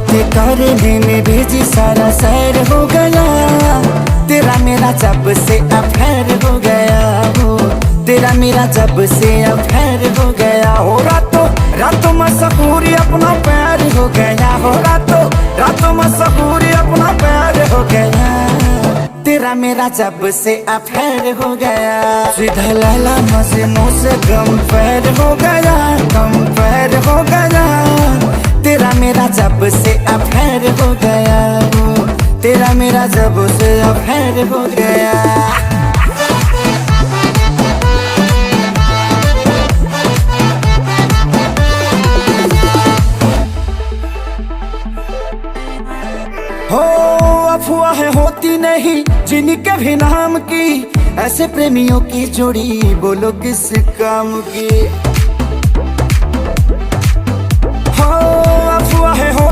बातें करने में भेजी सारा सैर हो गया। तेरा मेरा जब से अफेयर हो गया हो, तेरा मेरा जब से अफेयर हो गया हो। रातों रातों मशहूरी अपना प्यार हो गया हो, रातों रातों मशहूरी अपना प्यार हो गया। तेरा मेरा जब से अफेयर हो गया। सीधा लैला मजनू से कंपेयर हो गया, कंपेयर हो गया। तेरा मेरा जब से अफेयर हो गया हो, तेरा मेरा जब से अफेयर हो गया। हो अफवाहें होती नहीं जिनके भी नाम की, ऐसे प्रेमियों की जोड़ी बोलो किस काम की।